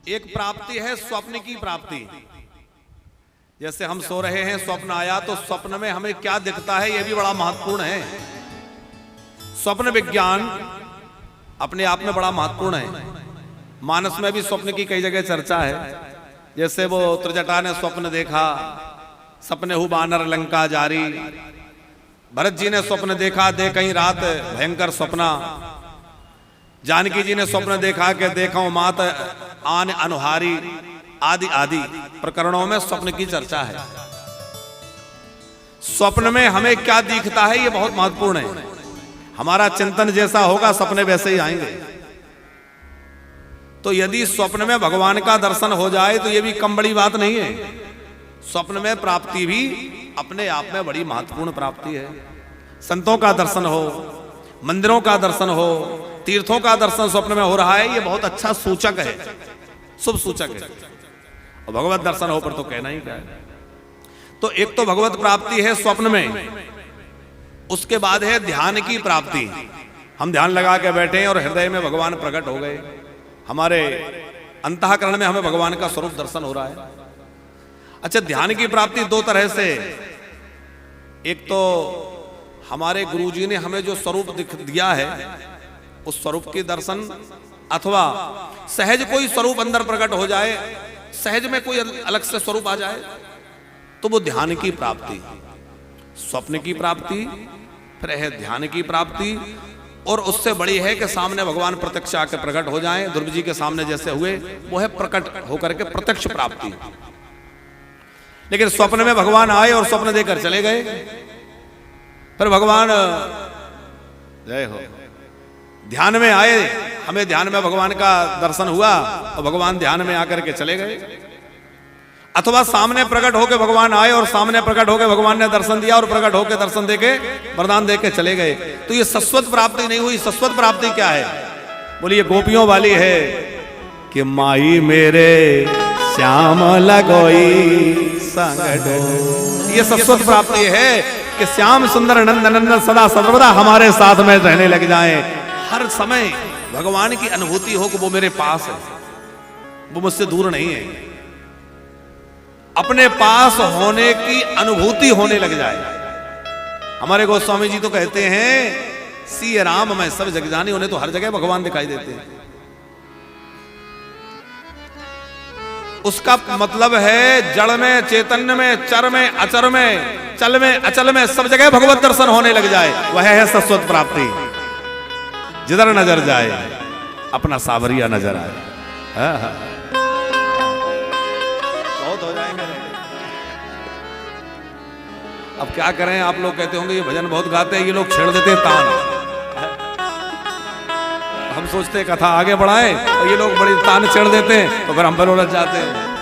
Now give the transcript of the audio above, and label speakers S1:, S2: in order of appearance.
S1: एक प्राप्ति है स्वप्न की प्राप्ति। जैसे हम सो रहे हैं, स्वप्न आया, तो स्वप्न में हमें क्या दिखता है, यह भी बड़ा महत्वपूर्ण है। स्वप्न विज्ञान अपने आप में बड़ा महत्वपूर्ण है। मानस में भी स्वप्न की कई जगह चर्चा है। जैसे वो त्रिजटा ने स्वप्न देखा, सपने हु बानर लंका जारी। भरत जी ने स्वप्न देखा, दे कहीं रात भयंकर स्वप्ना। जानकी जी ने स्वप्न देखा कि देखो मात आन अनुहारी। आदि आदि प्रकरणों में स्वप्न की चर्चा है। स्वप्न में हमें क्या दिखता है, यह बहुत महत्वपूर्ण है। हमारा चिंतन जैसा होगा, सपने वैसे ही आएंगे। तो यदि स्वप्न में भगवान का दर्शन हो जाए तो यह भी कम बड़ी बात नहीं है। स्वप्न में प्राप्ति भी अपने आप में बड़ी महत्वपूर्ण प्राप्ति है। संतों का दर्शन हो, मंदिरों का दर्शन हो, तीर्थों का दर्शन स्वप्न में हो रहा है, यह बहुत अच्छा सूचक है, शुभ सूचक है। और भगवत दर्शन हो पर तो कहना ही क्या है। तो एक तो भगवत प्राप्ति है स्वप्न में, उसके बाद है ध्यान की प्राप्ति। हम ध्यान लगा के बैठे हैं और हृदय में भगवान प्रकट हो गए, हमारे अंतःकरण में हमें भगवान का स्वरूप दर्शन हो रहा है। अच्छा, ध्यान की प्राप्ति दो तरह से। एक तो हमारे गुरुजी ने हमें जो स्वरूप दिया है, उस स्वरूप की दर्शन, अथवा सहज कोई स्वरूप अंदर प्रकट हो जाए, सहज में कोई अलग से स्वरूप आ जाए, तो वो ध्यान की प्राप्ति। स्वप्न की प्राप्ति, फिर है ध्यान की प्राप्ति, और उससे बड़ी है कि सामने भगवान प्रत्यक्ष आकर प्रकट हो जाएं। ध्रुव जी के सामने जैसे हुए, वो है प्रकट होकर के प्रत्यक्ष प्राप्ति। लेकिन स्वप्न में भगवान आए और स्वप्न देकर चले गए, फिर भगवान जय हो ध्यान में आए, हमें ध्यान में भगवान का दर्शन हुआ और भगवान ध्यान में आकर के चले गए। अथवा सामने प्रकट होकर भगवान आए और सामने प्रकट होकर भगवान ने दर्शन दिया और प्रकट होकर दर्शन देके वरदान देके चले गए। तो ये शाश्वत प्राप्ति नहीं हुई। शाश्वत प्राप्ति क्या है? बोलिए, गोपियों वाली है कि माई मेरे श्याम लगोई संग। ये शाश्वत प्राप्ति है कि श्याम सुंदर नंद नंदन सदा सर्वदा हमारे साथ में रहने लग जाएं। हर समय भगवान की अनुभूति हो कि वो मेरे पास है, वो मुझसे दूर नहीं है। अपने पास होने की अनुभूति होने लग जाए। हमारे गोस्वामी जी तो कहते हैं, सी राम मैं सब जग जानी। उन्हें तो हर जगह भगवान दिखाई देते हैं। उसका मतलब है जड़ में, चैतन्य में, चर में, अचर में, चल में, अचल में, सब जगह भगवत दर्शन होने लग जाए। वह है शाश्वत प्राप्ति। जिधर नजर जाए अपना सावरिया नजर आए। बहुत हो जाएंगे। अब क्या करें, आप लोग कहते होंगे ये भजन बहुत गाते हैं, ये लोग छेड़ देते हैं तान। हम सोचते हैं कथा आगे बढ़ाएं और ये लोग बड़ी तान छेड़ देते हैं, तो फिर हम पर उलझ जाते हैं।